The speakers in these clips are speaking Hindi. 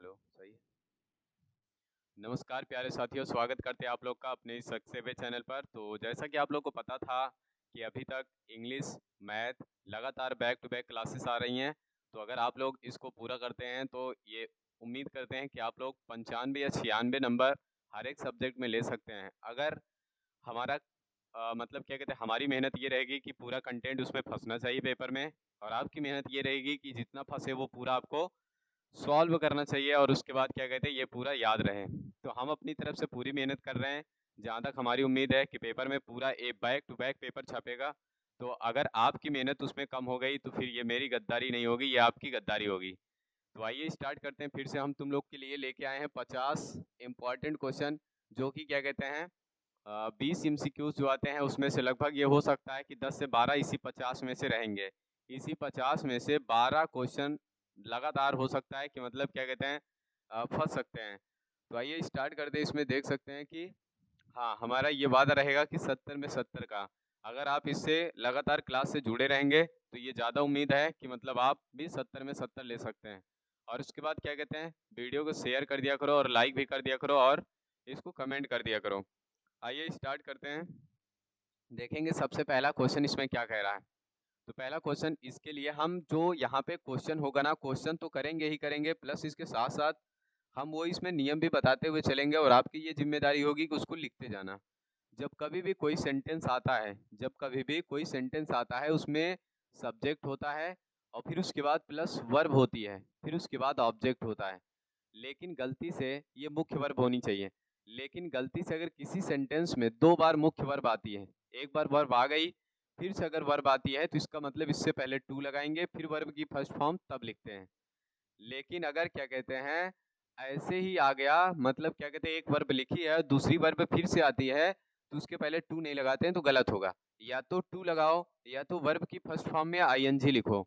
हेलो, सही है। नमस्कार प्यारे साथियों, स्वागत करते हैं आप लोग का अपने इस सक्सेवे चैनल पर। तो जैसा कि आप लोग को पता था कि अभी तक इंग्लिश, मैथ लगातार बैक टू बैक क्लासेस आ रही हैं। तो अगर आप लोग इसको पूरा करते हैं तो ये उम्मीद करते हैं कि आप लोग 95 या 96 नंबर हर एक सब्जेक्ट में ले सकते हैं। अगर हमारा मतलब क्या कहते हैं, हमारी मेहनत ये रहेगी कि पूरा कंटेंट उसमें फँसना चाहिए पेपर में, और आपकी मेहनत ये रहेगी कि जितना फँसे वो पूरा आपको सॉल्व करना चाहिए और उसके बाद क्या कहते हैं ये पूरा याद रहे। तो हम अपनी तरफ से पूरी मेहनत कर रहे हैं। जहाँ तक हमारी उम्मीद है कि पेपर में पूरा बैक टू बैक पेपर छपेगा। तो अगर आपकी मेहनत उसमें कम हो गई तो फिर ये मेरी गद्दारी नहीं होगी, ये आपकी गद्दारी होगी। तो आइए स्टार्ट करते हैं। फिर से हम तुम लोग के लिए लेके आए हैं 50 इम्पॉर्टेंट क्वेश्चन, जो कि क्या कहते हैं 20 एमसीक्यूज जो आते हैं उसमें से लगभग ये हो सकता है कि 10 से 12 इसी 50 में से रहेंगे। इसी 50 में से 12 क्वेश्चन लगातार हो सकता है कि मतलब क्या कहते हैं फंस सकते हैं। तो आइए स्टार्ट करते हैं। इसमें देख सकते हैं कि हाँ, हमारा ये वादा रहेगा कि 70 में 70 का। अगर आप इससे लगातार क्लास से जुड़े रहेंगे तो ये ज़्यादा उम्मीद है कि मतलब आप भी 70 में 70 ले सकते हैं। और उसके बाद क्या कहते हैं, वीडियो को शेयर कर दिया करो और लाइक भी कर दिया करो और इसको कमेंट कर दिया करो। आइए स्टार्ट करते हैं। देखेंगे सबसे पहला क्वेश्चन इसमें क्या कह रहा है। तो पहला क्वेश्चन इसके लिए हम जो यहाँ पे क्वेश्चन होगा ना, क्वेश्चन तो करेंगे ही करेंगे, प्लस इसके साथ साथ हम वो इसमें नियम भी बताते हुए चलेंगे और आपकी ये जिम्मेदारी होगी कि उसको लिखते जाना। जब कभी भी कोई सेंटेंस आता है, जब कभी भी कोई सेंटेंस आता है उसमें सब्जेक्ट होता है और फिर उसके बाद प्लस वर्ब होती है, फिर उसके बाद ऑब्जेक्ट होता है। लेकिन गलती से ये मुख्य वर्ब होनी चाहिए। लेकिन गलती से अगर किसी सेंटेंस में 2 बार मुख्य वर्ब आती है, एक बार वर्ब आ गई, फिर से अगर वर्ब आती है तो इसका मतलब इससे पहले टू लगाएंगे, फिर वर्ब की फर्स्ट फॉर्म तब लिखते हैं। लेकिन अगर क्या कहते हैं ऐसे ही आ गया, मतलब क्या कहते हैं एक वर्ब लिखी है दूसरी वर्ब फिर से आती है तो उसके पहले टू नहीं लगाते हैं तो गलत होगा। या तो टू लगाओ या तो वर्ब की फर्स्ट फॉर्म में आईएनजी लिखो।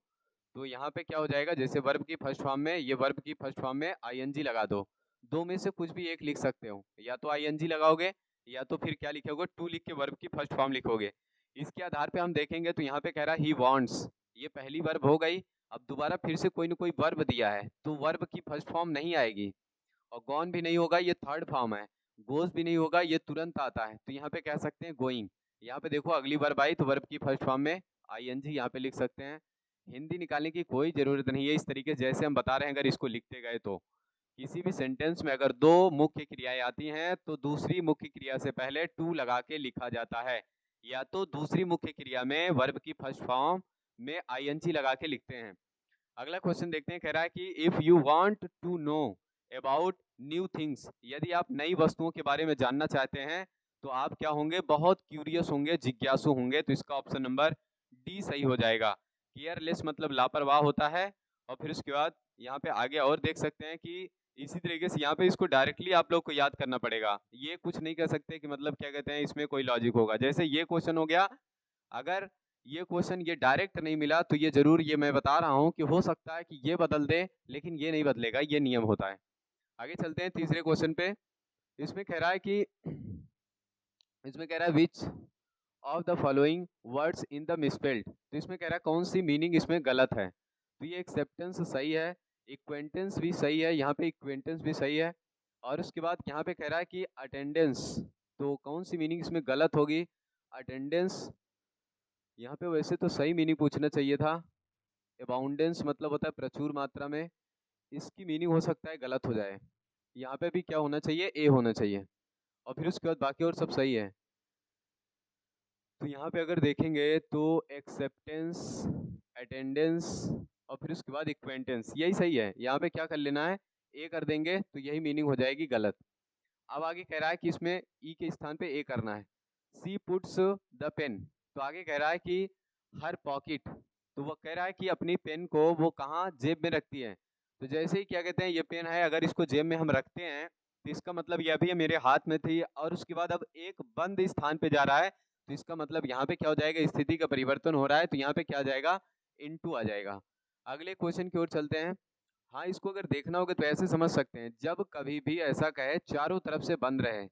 तो यहाँ पे क्या हो जाएगा, जैसे वर्ब की फर्स्ट फॉर्म में, ये वर्ब की फर्स्ट फॉर्म में आईएनजी लगा दो। दो में से कुछ भी एक लिख सकते हो, या तो आईएनजी लगाओगे या तो फिर क्या लिखोगे, टू लिख के वर्ब की फर्स्ट फॉर्म लिखोगे। इसके आधार पे हम देखेंगे तो यहाँ पे कह रहा है ही वांट्स, ये पहली वर्ब हो गई। अब दोबारा फिर से कोई ना कोई वर्ब दिया है तो वर्ब की फर्स्ट फॉर्म नहीं आएगी, और गॉन भी नहीं होगा, ये थर्ड फॉर्म है। गोज भी नहीं होगा, ये तुरंत आता है, तो यहाँ पे कह सकते हैं गोइंग। यहाँ पे देखो अगली वर्ब आई तो वर्ब की फर्स्ट फॉर्म में आईएनजी यहाँ पे लिख सकते हैं। हिंदी निकालने की कोई ज़रूरत नहीं है, इस तरीके जैसे हम बता रहे हैं अगर इसको लिखते गए तो किसी भी सेंटेंस में अगर दो मुख्य क्रियाएं आती हैं तो दूसरी मुख्य क्रिया से पहले टू लगा के लिखा जाता है, या तो दूसरी मुख्य क्रिया में वर्ब की फर्स्ट फॉर्म में आईएनजी लगा के लिखते हैं। अगला क्वेश्चन देखते हैं, कह रहा है कि if you want to know about new things, यदि आप नई वस्तुओं के बारे में जानना चाहते हैं तो आप क्या होंगे, बहुत क्यूरियस होंगे, जिज्ञासु होंगे। तो इसका ऑप्शन नंबर डी सही हो जाएगा। केयरलेस मतलब लापरवाह होता है। और फिर उसके बाद यहाँ पे आगे और देख सकते हैं कि इसी तरीके से यहाँ पे इसको डायरेक्टली आप लोग को याद करना पड़ेगा, ये कुछ नहीं कर सकते कि मतलब क्या कहते हैं इसमें कोई लॉजिक होगा। जैसे ये क्वेश्चन हो गया, अगर ये क्वेश्चन ये डायरेक्ट नहीं मिला तो ये जरूर, ये मैं बता रहा हूँ कि हो सकता है कि ये बदल दे, लेकिन ये नहीं बदलेगा, ये नियम होता है। आगे चलते हैं तीसरे क्वेश्चन पे। इसमें कह रहा है कि इसमें कह रहा है which of the following words in the misspelled, तो इसमें कह रहा है कौन सी मीनिंग इसमें गलत है। तो ये एक्सेप्टेंस सही है, इक्वेंटेंस भी सही है, यहाँ पे इक्वेंटेंस भी सही है। और उसके बाद यहाँ पे कह रहा है कि अटेंडेंस, तो कौन सी मीनिंग इसमें गलत होगी। अटेंडेंस यहाँ पे वैसे तो सही मीनिंग पूछना चाहिए था। अबाउंडेंस मतलब होता है प्रचुर मात्रा में, इसकी मीनिंग हो सकता है गलत हो जाए। यहाँ पे भी क्या होना चाहिए, ए होना चाहिए। और फिर उसके बाद बाकी और सब सही है। तो यहाँ पे अगर देखेंगे तो एक्सेप्टेंस, अटेंडेंस और फिर उसके बाद इक्वेंटेंस, यही सही है। यहाँ पे क्या कर लेना है, ए कर देंगे तो यही मीनिंग हो जाएगी गलत। अब आगे कह रहा है कि इसमें ई के स्थान पे ए करना है। सी पुट्स द पेन, तो आगे कह रहा है कि हर पॉकेट, तो वो कह रहा है कि अपनी पेन को वो कहाँ, जेब में रखती है। तो जैसे ही क्या कहते हैं ये पेन है, अगर इसको जेब में हम रखते हैं तो इसका मतलब ये अभी मेरे हाथ में थी और उसके बाद अब एक बंद स्थान पे जा रहा है, तो इसका मतलब यहाँ पे क्या हो जाएगा, स्थिति का परिवर्तन हो रहा है, तो यहाँ पे क्या आ जाएगा, इनटू आ जाएगा। अगले क्वेश्चन की ओर चलते हैं। हाँ, इसको अगर देखना होगा तो ऐसे समझ सकते हैं, जब कभी भी ऐसा कहे चारों तरफ से बंद रहे,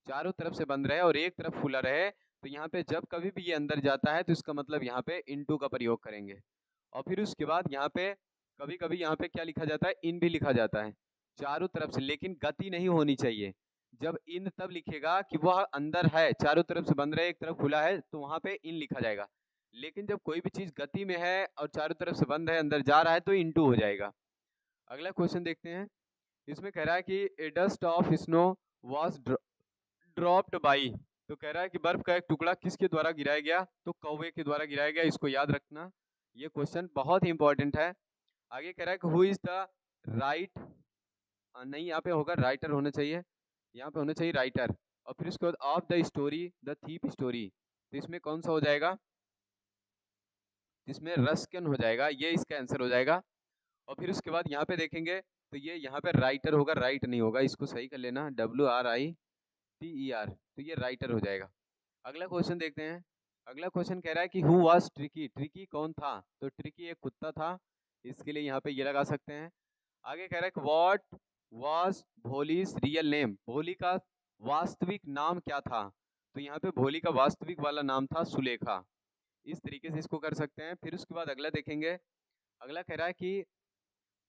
चारों तरफ से बंद रहे और एक तरफ खुला रहे, तो यहाँ पे जब कभी भी ये अंदर जाता है तो इसका मतलब यहाँ पे इनटू का प्रयोग करेंगे। और फिर उसके बाद यहाँ पे कभी कभी यहाँ पे क्या लिखा जाता है, इन भी लिखा जाता है। चारों तरफ से, लेकिन गति नहीं होनी चाहिए। जब इन तब लिखेगा कि वह अंदर है, चारों तरफ से बंद रहे, एक तरफ खुला है, तो वहां पे इन लिखा जाएगा। लेकिन जब कोई भी चीज गति में है और चारों तरफ से बंद है, अंदर जा रहा है, तो इनटू हो जाएगा। अगला क्वेश्चन देखते हैं। इसमें कह रहा है कि a dust of snow was dropped by, तो कह रहा है कि बर्फ का एक टुकड़ा किसके द्वारा गिराया गया, तो कौवे के द्वारा गिराया गया। इसको याद रखना, ये क्वेश्चन बहुत ही इंपॉर्टेंट है। आगे कह रहा है कि हु इज द राइट, नहीं यहाँ पे होगा राइटर होना चाहिए, यहाँ पे होना चाहिए राइटर। और फिर उसके बाद of the story the thief story, तो इसमें कौन सा हो जाएगा, इसमें रस्किन हो जाएगा, ये इसका आंसर हो जाएगा। और फिर उसके बाद यहाँ पे देखेंगे तो ये यहाँ पे राइटर होगा, राइट नहीं होगा, इसको सही कर लेना, WRITER, तो ये राइटर हो जाएगा। अगला क्वेश्चन देखते हैं। अगला क्वेश्चन कह रहा है कि हु वाज ट्रिकी, ट्रिकी कौन था, तो ट्रिकी एक कुत्ता था, इसके लिए यहाँ पे ये लगा सकते हैं। आगे कह रहा है कि what was Bholi's real name, भोली का वास्तविक नाम क्या था, तो यहाँ पे भोली का वास्तविक वाला नाम था सुलेखा। इस तरीके से इसको कर सकते हैं। फिर उसके बाद अगला देखेंगे। अगला कह रहा है कि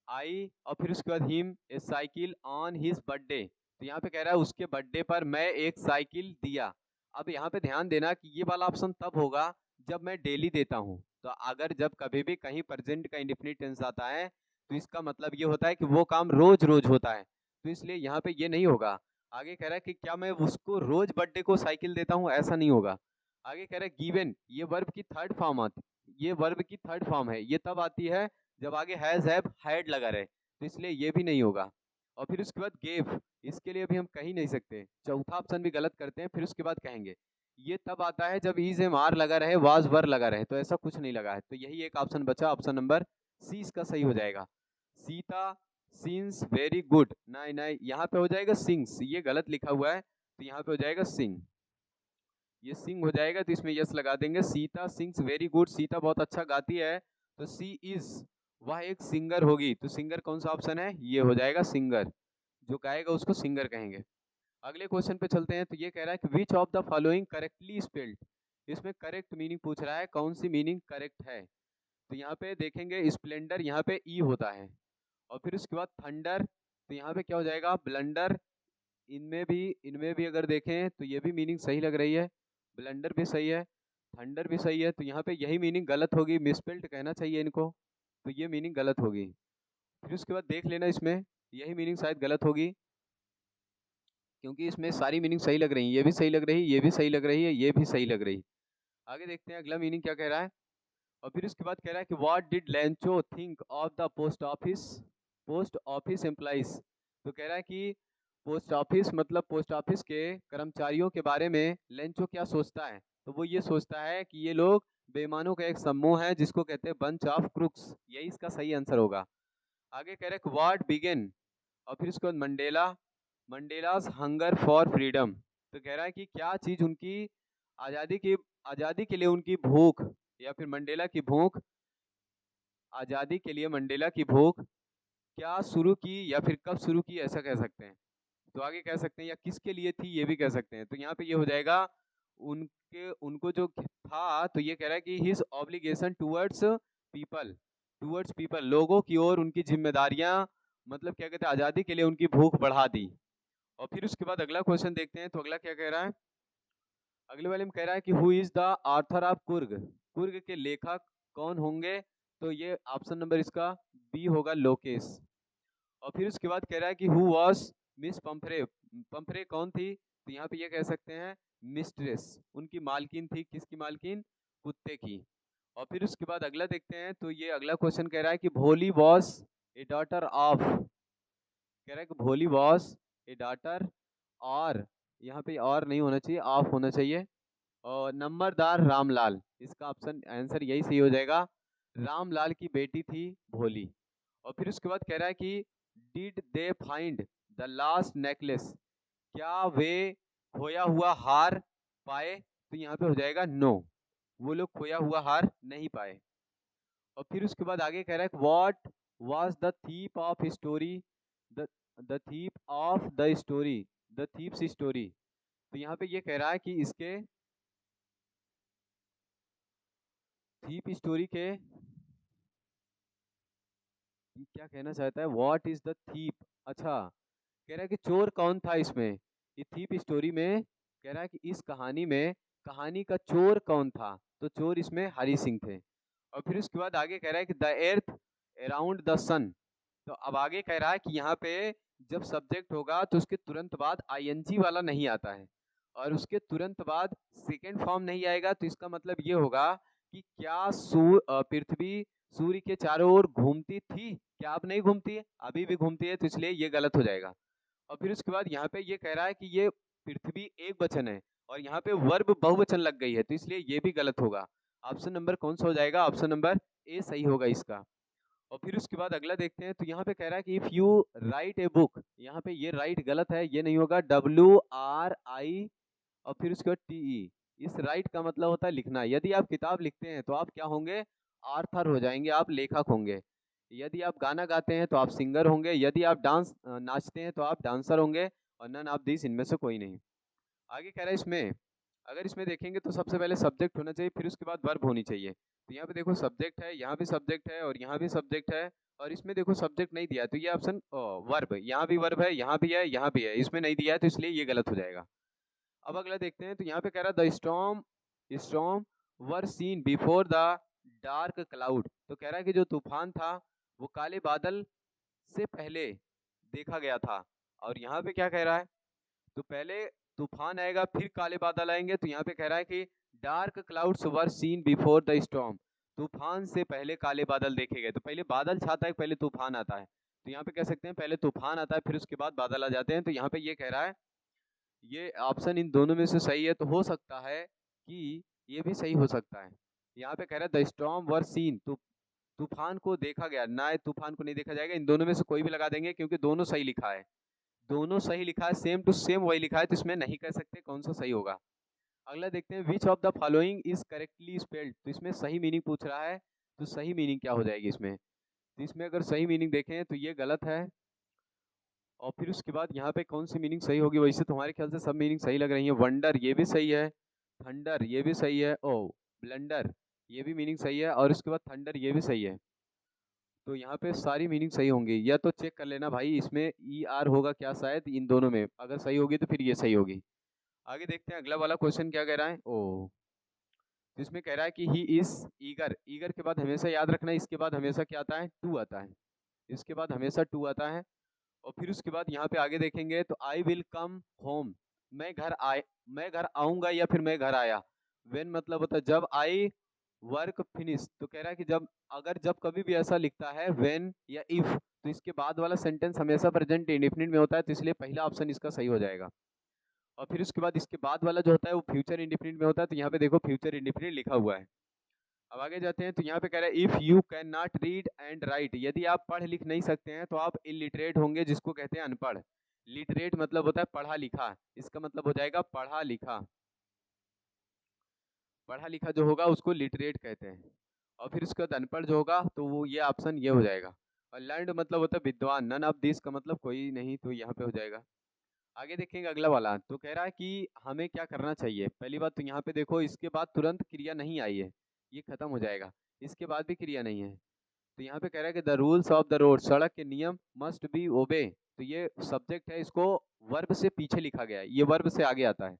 आई, और फिर उसके बाद him a cycle on his birthday, तो यहाँ पे कह रहा है उसके बर्थडे पर मैं एक साइकिल दिया। अब यहाँ पे ध्यान देना कि ये वाला ऑप्शन तब होगा जब मैं डेली देता हूँ। तो अगर जब कभी भी कहीं प्रेजेंट का इंडेफिनिट टेंस आता है, तो इसका मतलब ये होता है कि वो काम रोज रोज होता है, तो इसलिए यहाँ पे ये नहीं होगा। आगे कह रहा है कि क्या मैं उसको रोज बर्थडे को साइकिल देता हूँ, ऐसा नहीं होगा। आगे कह रहा है गिवन, ये वर्ब की थर्ड फॉर्म आती, ये वर्ब की थर्ड फॉर्म है, ये तब आती है जब आगे हैज हैव हैड लगा रहे, तो इसलिए ये भी नहीं होगा। और फिर उसके बाद गेव, इसके लिए भी हम कह ही नहीं सकते, चौथा ऑप्शन भी गलत करते हैं। फिर उसके बाद कहेंगे ये तब आता है जब इज एम आर लगा रहे, वाज वर लगा रहे, तो ऐसा कुछ नहीं लगा है, तो यही एक ऑप्शन बचा, ऑप्शन नंबर सी इसका सही हो जाएगा। सीता सीन्स वेरी गुड, नहीं नहीं, यहाँ पे हो जाएगा सिंग्स, ये गलत लिखा हुआ है, तो यहाँ पे हो जाएगा सिंग, ये सिंग हो जाएगा, तो इसमें यस लगा देंगे। Sita sings very good, Sita बहुत अच्छा गाती है, तो सी इज, वह एक सिंगर होगी, तो सिंगर कौन सा ऑप्शन है, ये हो जाएगा सिंगर, जो गाएगा उसको सिंगर कहेंगे। अगले क्वेश्चन पे चलते हैं। तो ये कह रहा है कि which of the following correctly spelled, इसमें करेक्ट मीनिंग पूछ रहा है, कौन सी मीनिंग करेक्ट है। तो यहाँ पे देखेंगे स्प्लेंडर, यहाँ पे ई होता है, और फिर उसके बाद थंडर, तो यहाँ पे क्या हो जाएगा ब्लंडर। इनमें भी अगर देखें तो ये भी मीनिंग सही लग रही है, ब्लंडर भी सही है, थंडर भी सही है, तो यहाँ पे यही मीनिंग गलत होगी, मिसपेल्ड कहना चाहिए इनको, तो ये मीनिंग गलत होगी। फिर उसके बाद देख लेना, इसमें यही मीनिंग शायद गलत होगी, क्योंकि इसमें सारी मीनिंग सही लग रही है, ये भी सही लग रही है, ये भी सही लग रही है, ये भी सही लग रही है। आगे देखते हैं अगला मीनिंग क्या कह रहा है। और फिर उसके बाद कह रहा है कि what did Lencho think of the post office employees, तो कह रहा है कि पोस्ट ऑफिस मतलब पोस्ट ऑफिस के कर्मचारियों के बारे में लेंचो क्या सोचता है, तो वो ये सोचता है कि ये लोग बेईमानों का एक समूह है, जिसको कहते हैं बंच ऑफ क्रुक्स, यही इसका सही आंसर होगा। आगे कह रहे हैं व्हाट बिगेन, और फिर उसके बाद Mandela Mandela's hunger for freedom, तो कह रहा है कि क्या चीज उनकी आज़ादी की आज़ादी के लिए उनकी भूख, या फिर मंडेला की भूख, आज़ादी के लिए मंडेला की भूख क्या शुरू की या फिर कब शुरू की, ऐसा कह सकते हैं। तो आगे कह सकते हैं या किसके लिए थी, ये भी कह सकते हैं। तो यहाँ पे ये हो जाएगा उनको जो था, तो ये कह रहा है कि हिज ऑब्लिगेशन टूवर्ड्स पीपल, लोगों की ओर उनकी जिम्मेदारियां, मतलब क्या कहते हैं आज़ादी के लिए उनकी भूख बढ़ा दी। और फिर उसके बाद अगला क्वेश्चन देखते हैं। तो अगला क्या कह रहा है, अगले वाले में कह रहा है कि who is the Arthur of Coorg, Coorg के लेखक कौन होंगे, तो ये ऑप्शन नंबर इसका बी होगा, लोकेश। और फिर उसके बाद कह रहा है कि हु वॉज मिस पंफरे, पंफरे कौन थी, तो यहाँ पे ये कह सकते हैं मिस्ट्रेस, उनकी मालकिन थी, किसकी मालकिन, कुत्ते की। और फिर उसके बाद अगला देखते हैं। तो ये अगला क्वेश्चन कह रहा है कि भोली वॉज ए डॉटर ऑफ, कह रहा है कि भोली वॉज ए डॉटर, और यहाँ पे और नहीं होना चाहिए, ऑफ होना चाहिए। और नंबरदार रामलाल, इसका ऑप्शन आंसर यही सही हो जाएगा, रामलाल की बेटी थी भोली। और फिर उसके बाद कह रहा है कि did they find the last necklace, क्या वे खोया हुआ हार पाए, तो यहाँ पे हो जाएगा नो, वो लोग खोया हुआ हार नहीं पाए। और फिर उसके बाद आगे कह रहा है what was the thief of story, the the thief of the story, the thieves story, तो यहाँ पे ये कह रहा है कि इसके थीप स्टोरी के, कि क्या कहना चाहता है, व्हाट इज द थीप। अच्छा, कह रहा है कि चोर कौन था इसमें, ये थीप स्टोरी में कह रहा है कि इस कहानी में कहानी का चोर कौन था, तो चोर इसमें हरी सिंह थे। और फिर उसके बाद आगे कह रहा है कि द एर्थ अराउंड द सन। तो अब आगे कह रहा है कि यहाँ पे जब सब्जेक्ट होगा तो उसके तुरंत बाद आईएनजी वाला नहीं आता है, और उसके तुरंत बाद सेकेंड फॉर्म नहीं आएगा, तो इसका मतलब ये होगा कि क्या पृथ्वी सूर्य के चारों ओर घूमती थी, क्या अब नहीं घूमती है, अभी भी घूमती है, तो इसलिए ये गलत हो जाएगा। और फिर उसके बाद यहाँ पे ये कह रहा है कि ये पृथ्वी एक वचन है और यहाँ पे वर्ब बहुवचन लग गई है, तो इसलिए ये भी गलत होगा। ऑप्शन नंबर कौन सा हो जाएगा, ऑप्शन नंबर ए सही होगा इसका। और फिर उसके बाद अगला देखते हैं, तो यहाँ पे कह रहा है कि if you right a book, यहाँ पे ये राइट गलत है, ये नहीं होगा, WRI और फिर उसके बाद TE। इस राइट का मतलब होता है लिखना। यदि आप किताब लिखते हैं तो आप क्या होंगे, आर्थर हो जाएंगे, आप लेखक होंगे। यदि आप गाना गाते हैं तो आप सिंगर होंगे। यदि आप डांस नाचते हैं तो आप डांसर होंगे, और नन ऑफ दिस, इनमें से कोई नहीं। आगे कह रहा है इसमें, अगर इसमें देखेंगे तो सबसे पहले सब्जेक्ट होना चाहिए, फिर उसके बाद वर्ब होनी चाहिए। तो यहाँ पे देखो सब्जेक्ट है, यहाँ भी सब्जेक्ट है और यहाँ भी सब्जेक्ट है, और इसमें देखो सब्जेक्ट नहीं दिया है, तो ये ऑप्शन वर्ब, यहाँ भी वर्ब है, यहाँ भी है, यहाँ भी है, इसमें नहीं दिया है, तो इसलिए ये गलत हो जाएगा। अब अगला देखते हैं, तो यहाँ पे कह रहा है the storm were seen before the dark cloud. तो कह रहा है कि जो तूफान था वो काले बादल से पहले देखा गया था। और यहाँ पे क्या कह रहा है, तो पहले तूफान आएगा फिर काले बादल आएंगे, तो यहाँ पे कह रहा है कि dark clouds were seen before the storm. तूफान से पहले काले बादल देखे गए, तो पहले बादल छाता है पहले तूफान आता है, तो यहाँ पे कह सकते हैं पहले तूफान आता है फिर उसके बाद बादल आ जाते हैं। तो यहाँ पे ये कह रहा है, ये ऑप्शन इन दोनों में से सही है, तो हो सकता है कि ये भी सही हो सकता है। यहाँ पे कह रहा है द स्टॉर्म वर सीन, तो तूफान को देखा गया ना, तूफान को नहीं देखा जाएगा, इन दोनों में से कोई भी लगा देंगे क्योंकि दोनों सही लिखा है, दोनों सही लिखा है, सेम टू सेम वही लिखा है, तो इसमें नहीं कह सकते कौन सा सही होगा। अगला देखते हैं, which of the following is correctly spelled. तो इसमें सही मीनिंग पूछ रहा है, तो सही मीनिंग क्या हो जाएगी इसमें, तो इसमें अगर सही मीनिंग देखें तो ये गलत है। और फिर उसके बाद यहाँ पे कौन सी मीनिंग सही होगी, वैसे तुम्हारे ख्याल से सब मीनिंग सही लग रही है। वंडर ये भी सही है, थंडर ये भी सही है, ओ ब्लंडर ये भी मीनिंग सही है, और उसके बाद थंडर ये भी सही है। तो यहाँ पे सारी मीनिंग सही होंगी, या तो चेक कर लेना भाई इसमें ER होगा क्या, शायद इन दोनों में अगर सही होगी तो फिर ये सही होगी। आगे देखते हैं अगला वाला क्वेश्चन क्या कह रहा है। ओ, तो इसमें कह रहा है कि ही इज ईगर, ईगर के बाद हमेशा याद रखना इसके बाद हमेशा क्या आता है, टू आता है, इसके बाद हमेशा टू आता है। और फिर उसके बाद यहाँ पे आगे देखेंगे, तो आई विल कम होम, मैं घर आए, मैं घर आऊंगा या फिर मैं घर आया। वेन मतलब होता है जब, आई वर्क फिनिश, तो कह रहा है कि जब, अगर जब कभी भी ऐसा लिखता है वेन या इफ, तो इसके बाद वाला सेंटेंस हमेशा प्रेजेंट इंडेफिनिट में होता है, तो इसलिए पहला ऑप्शन इसका सही हो जाएगा। और फिर उसके बाद इसके बाद वाला जो होता है वो फ्यूचर इंडेफिनिट में होता है, तो यहाँ पे देखो फ्यूचर इंडेफिनिट लिखा हुआ है। अब आगे जाते हैं, तो यहाँ पे कह रहा है if you can not read and right, यदि आप पढ़ लिख नहीं सकते हैं तो आप इलिटरेट होंगे, जिसको कहते हैं अनपढ़। लिटरेट मतलब होता है पढ़ा लिखा, इसका मतलब हो जाएगा पढ़ा लिखा, पढ़ा लिखा जो होगा उसको लिटरेट कहते हैं। और फिर उसके बाद अनपढ़ जो होगा तो वो ये ऑप्शन ये हो जाएगा। और लर्नड मतलब होता है विद्वान, नन ऑफ दिस का मतलब कोई नहीं, तो यहाँ पे हो जाएगा। आगे देखेंगे अगला वाला, तो कह रहा है कि हमें क्या करना चाहिए। पहली बात तो यहाँ पे देखो इसके बाद तुरंत क्रिया नहीं आई है, ये खत्म हो जाएगा, इसके बाद भी क्रिया नहीं है। तो यहाँ पे कह रहा है कि the rules of the road, सड़क के नियम मस्ट बी ओबे, तो ये सब्जेक्ट है, इसको वर्ब से पीछे लिखा गया है, ये वर्ब से आगे आता है।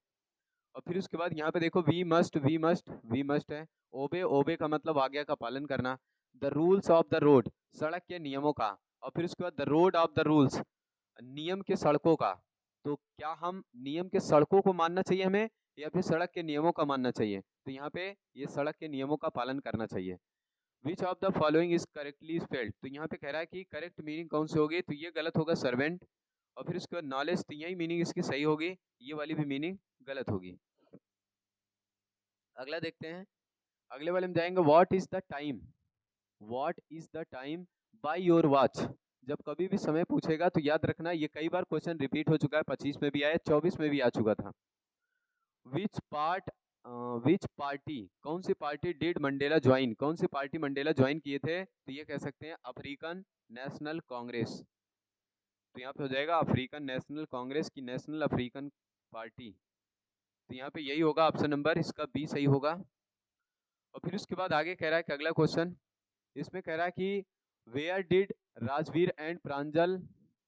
और फिर उसके बाद यहाँ पे देखो वी मस्ट है, ओबे, ओबे का मतलब आज्ञा का पालन करना। The rules of the road, सड़क के नियमों का। और फिर उसके बाद the road of the rules, नियम के सड़कों का। तो क्या हम नियम के सड़कों को मानना चाहिए हमें, या फिर सड़क के नियमों का मानना चाहिए, तो यहाँ पे ये सड़क के नियमों का पालन करना चाहिए। Which of the following is correctly spelled, तो यहाँ पे कह रहा है कि करेक्ट मीनिंग कौन सी होगी, तो ये गलत होगा सर्वेंट। और फिर उसके बाद नॉलेज, तो यही मीनिंग इसकी सही होगी, ये वाली भी मीनिंग गलत होगी। अगला देखते हैं, अगले वाले में जाएंगे, what is the time, what is the time by your watch. जब कभी भी समय पूछेगा तो याद रखना, ये कई बार क्वेश्चन रिपीट हो चुका है, 25 में भी आया, 24 में भी आ चुका था। विच पार्ट, विच पार्टी, कौन सी पार्टी डिड मंडेला ज्वाइन, कौन सी पार्टी मंडेला ज्वाइन किए थे, तो ये कह सकते हैं अफ्रीकन नेशनल कांग्रेस। तो यहाँ पे हो जाएगा अफ्रीकन नेशनल कांग्रेस की नेशनल अफ्रीकन पार्टी, तो यहाँ पे यही होगा ऑप्शन नंबर इसका बी सही होगा। और फिर उसके बाद आगे कह रहा है कि अगला क्वेश्चन, इसमें कह रहा है कि where did Rajveer and Pranjal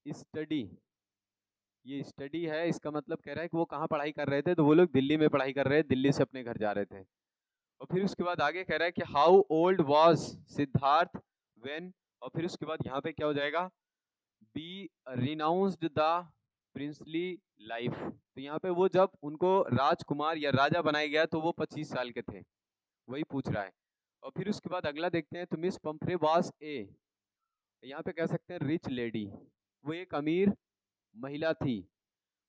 study. ये स्टडी है, इसका मतलब कह रहा है कि वो कहाँ पढ़ाई कर रहे थे, तो वो लोग दिल्ली में पढ़ाई कर रहे थे, दिल्ली से अपने घर जा रहे थे। और फिर उसके बाद आगे कह रहा है कि how old was Siddharth when, और फिर उसके बाद यहाँ पे क्या हो जाएगा, he renounced the princely life. तो यहाँ पे वो जब उनको राजकुमार या राजा बनाया गया तो वो 25 साल के थे, वही पूछ रहा है। और फिर उसके बाद अगला देखते हैं, तो मिस पंफ्रे वाज ए, यहाँ पे कह सकते हैं रिच लेडी, वो एक अमीर महिला थी।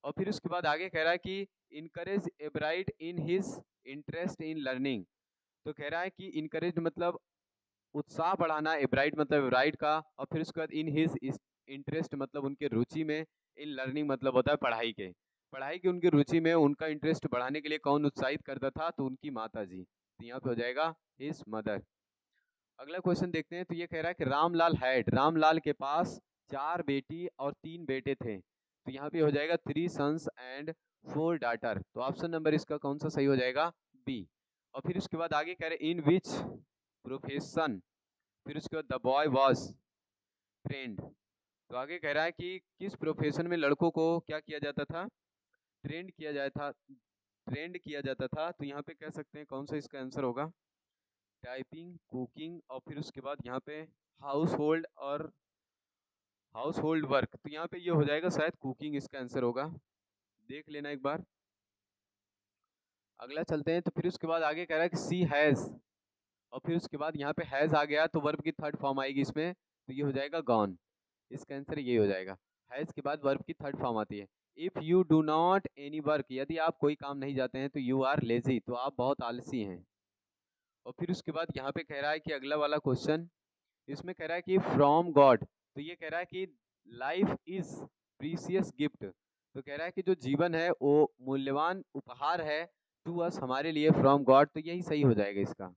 और फिर उसके बाद आगे कह रहा है कि encourage एब्राइट in his interest in learning. तो कह रहा है कि इनकरेज मतलब उत्साह बढ़ाना, एब्राइट मतलब एब्राइट का, और फिर उसके बाद इन हिज इंटरेस्ट मतलब उनके रुचि में, इन लर्निंग मतलब होता है पढ़ाई के, पढ़ाई की उनकी रुचि में उनका इंटरेस्ट बढ़ाने के लिए कौन उत्साहित करता था, तो उनकी माता जी। तो यहाँ पे हो जाएगा हिज मदर। अगला क्वेश्चन देखते हैं, तो ये कह रहा है कि रामलाल हैड, रामलाल के पास 4 बेटी और 3 बेटे थे। तो यहाँ पे हो जाएगा 3 सन्स एंड 4 डाटर। तो ऑप्शन नंबर इसका कौन सा सही हो जाएगा, बी। और फिर उसके बाद आगे कह रहे इन विच प्रोफेशन, फिर उसके बाद द बॉय वॉज ट्रेंड। तो आगे कह रहा है कि किस प्रोफेशन में लड़कों को क्या किया जाता था, ट्रेंड किया जाता था। तो यहाँ पे कह सकते हैं कौन सा इसका आंसर होगा, टाइपिंग, कुकिंग, और फिर उसके बाद यहाँ पे हाउस होल्ड और हाउस होल्ड वर्क। तो यहाँ पे ये हो जाएगा शायद कुकिंग इसका आंसर होगा, देख लेना एक बार। अगला चलते हैं, तो फिर उसके बाद आगे कह रहा है कि सी हैज, और फिर उसके बाद यहाँ पे हैज आ गया तो वर्ब की थर्ड फॉर्म आएगी इसमें, तो ये हो जाएगा गॉन। इसका आंसर ये हो जाएगा, हैज के बाद वर्ब की थर्ड फॉर्म आती है। If you do not any work, यदि आप कोई काम नहीं जाते हैं तो यू आर लेजी, तो आप बहुत आलसी हैं। और फिर उसके बाद यहाँ पे कह रहा है कि अगला वाला क्वेश्चन, इसमें कह रहा है कि फ्रॉम गॉड। तो ये कह रहा है कि लाइफ इज प्रीसियस गिफ्ट। तो कह रहा है कि जो जीवन है वो मूल्यवान उपहार है, टू अस हमारे लिए, फ्रॉम गॉड। तो यही सही हो जाएगा इसका,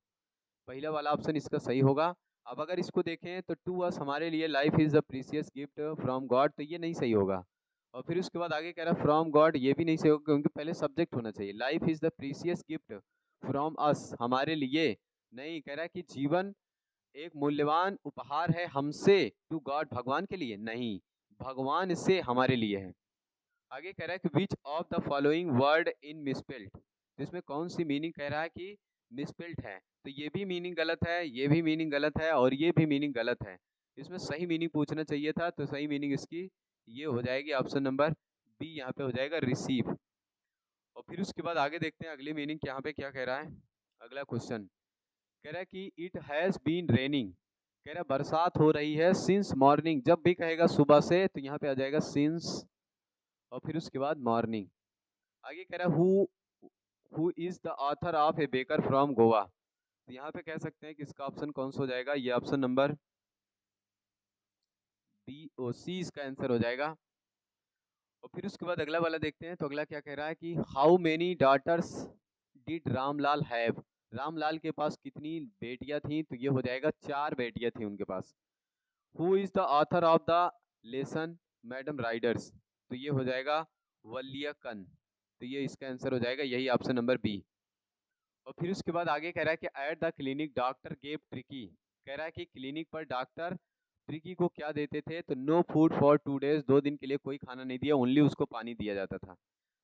पहला वाला ऑप्शन इसका सही होगा। अब अगर इसको देखें तो टू अस हमारे लिए, life is the precious gift from God, तो ये नहीं सही होगा। और फिर उसके बाद आगे कह रहा है फ्रॉम गॉड, ये भी नहीं सही होगा क्योंकि पहले सब्जेक्ट होना चाहिए, life is the precious gift from us हमारे लिए। नहीं, कह रहा है कि जीवन एक मूल्यवान उपहार है हमसे, टू गॉड भगवान के लिए, नहीं, भगवान से हमारे लिए है। आगे कह रहा है कि which of the following word in misspelled, इसमें कौन सी मीनिंग कह रहा है कि मिसपेल्ड है। तो ये भी मीनिंग गलत है, ये भी मीनिंग गलत है, और ये भी मीनिंग गलत है। इसमें सही मीनिंग पूछना चाहिए था, तो सही मीनिंग इसकी ये हो जाएगी ऑप्शन नंबर बी, यहाँ पे हो जाएगा रिसीव। और फिर उसके बाद आगे देखते हैं अगली मीनिंग यहाँ पे क्या कह रहा है। अगला क्वेश्चन कह रहा है कि इट हैज़ बीन रेनिंग, कह रहा है बरसात हो रही है, सिंस मॉर्निंग, जब भी कहेगा सुबह से तो यहाँ पे आ जाएगा सिंस, और फिर उसके बाद मॉर्निंग। आगे कह रहा है who is the author of A baker from Goa. तो यहाँ पे कह सकते हैं कि इसका ऑप्शन कौन सा हो जाएगा, ये ऑप्शन नंबर बी ओ सी इसका आंसर हो जाएगा। और फिर उसके बाद अगला वाला देखते हैं, तो अगला क्या कह रहा है कि how many daughters did Ramlal have, Ramlal के पास कितनी बेटियां थी, तो ये हो जाएगा 4 बेटियां थी उनके पास। Who is the author of the lesson madam riders, तो ये हो जाएगा वल्लियकन। तो ये इसका आंसर हो जाएगा, यही ऑप्शन नंबर बी। और फिर उसके बाद आगे कह रहा है कि at the clinic doctor gave tricky, कह रहा है कि क्लिनिक पर डॉक्टर ट्रिकी को क्या देते थे, तो नो फूड फॉर 2 डेज, 2 दिन के लिए कोई खाना नहीं दिया, ओनली उसको पानी दिया जाता था।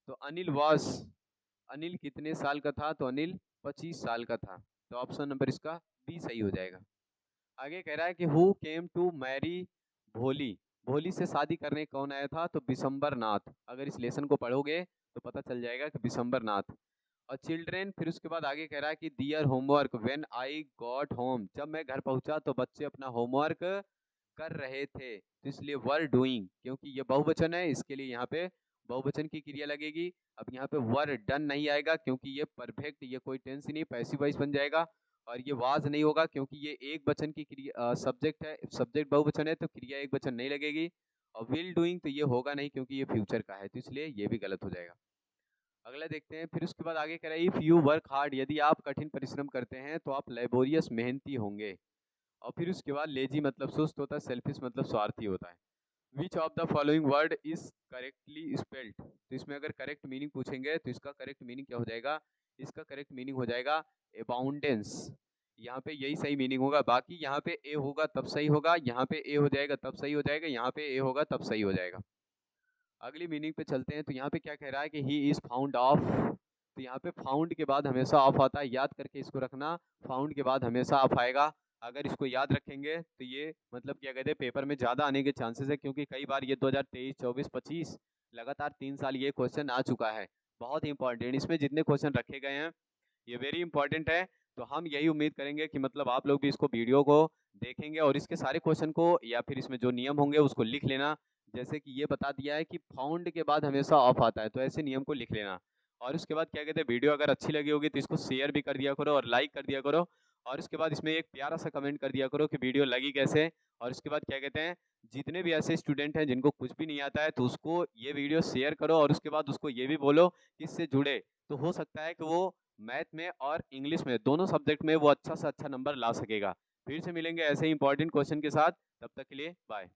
तो अनिल वॉस, अनिल कितने साल का था, तो अनिल 25 साल का था। तो ऑप्शन नंबर इसका बी सही हो जाएगा। आगे कह रहा है कि हु केम टू मैरी भोली, भोली से शादी करने कौन आया था, तो बिशंबर नाथ। अगर इस लेसन को पढ़ोगे तो पता चल जाएगा कि बिशंबर नाथ। और चिल्ड्रेन, फिर उसके बाद आगे कह रहा है कि their homework when I got home, जब मैं घर पहुंचा तो बच्चे अपना होमवर्क कर रहे थे, तो इसलिए वर डूइंग, क्योंकि ये बहुवचन है इसके लिए यहाँ पे बहुवचन की क्रिया लगेगी। अब यहाँ पे वर डन नहीं आएगा क्योंकि ये परफेक्ट, ये कोई टेंस नहीं, पैसिव वॉइस बन जाएगा। और ये वाज नहीं होगा क्योंकि ये एक वचन की क्रिया, सब्जेक्ट है, सब्जेक्ट बहुवचन है तो क्रिया एक वचन नहीं लगेगी। और विल डूइंग तो ये होगा नहीं क्योंकि ये फ्यूचर का है, तो इसलिए ये भी गलत हो जाएगा। अगला देखते हैं, फिर उसके बाद आगे कह रहा है इफ यू वर्क हार्ड, यदि आप कठिन परिश्रम करते हैं तो आप लेबोरियस मेहनती होंगे। और फिर उसके बाद लेजी मतलब सुस्त होता है, सेल्फिश मतलब स्वार्थी होता है। Which of the following word is correctly spelled, तो इसमें अगर करेक्ट मीनिंग पूछेंगे तो इसका करेक्ट मीनिंग क्या हो जाएगा, इसका करेक्ट मीनिंग हो जाएगा अबाउंडेंस। यहाँ पे यही सही मीनिंग होगा। बाकी यहाँ पे ए होगा तब सही होगा, यहाँ पे ए हो जाएगा तब सही हो जाएगा, यहाँ पे ए होगा तब सही हो जाएगा। अगली मीनिंग पे चलते हैं। तो यहाँ पे क्या कह रहा है कि ही इज फाउंड ऑफ। तो यहाँ पे फाउंड के बाद हमेशा ऑफ आता है, याद करके इसको रखना। फाउंड के बाद हमेशा ऑफ आएगा। अगर इसको याद रखेंगे तो ये मतलब क्या कहते हैं पेपर में ज़्यादा आने के चांसेस है, क्योंकि कई बार ये 2023, 24, 25 लगातार 3 साल ये क्वेश्चन आ चुका है। बहुत इंपॉर्टेंट, इसमें जितने क्वेश्चन रखे गए हैं ये वेरी इंपॉर्टेंट है। तो हम यही उम्मीद करेंगे कि मतलब आप लोग भी इसको वीडियो को देखेंगे और इसके सारे क्वेश्चन को या फिर इसमें जो नियम होंगे उसको लिख लेना। जैसे कि ये बता दिया है कि फाउंड के बाद हमेशा ऑफ आता है, तो ऐसे नियम को लिख लेना। और उसके बाद क्या कहते हैं वीडियो अगर अच्छी लगी होगी तो इसको शेयर भी कर दिया करो और लाइक कर दिया करो। और उसके बाद इसमें एक प्यारा सा कमेंट कर दिया करो कि वीडियो लगी कैसे। और उसके बाद क्या कहते हैं जितने भी ऐसे स्टूडेंट हैं जिनको कुछ भी नहीं आता है तो उसको ये वीडियो शेयर करो और उसके बाद उसको ये भी बोलो कि इससे जुड़े। तो हो सकता है कि वो मैथ में और इंग्लिश में दोनों सब्जेक्ट में वो अच्छा से अच्छा नंबर ला सकेगा। फिर से मिलेंगे ऐसे ही इंपॉर्टेंट क्वेश्चन के साथ, तब तक के लिए बाय।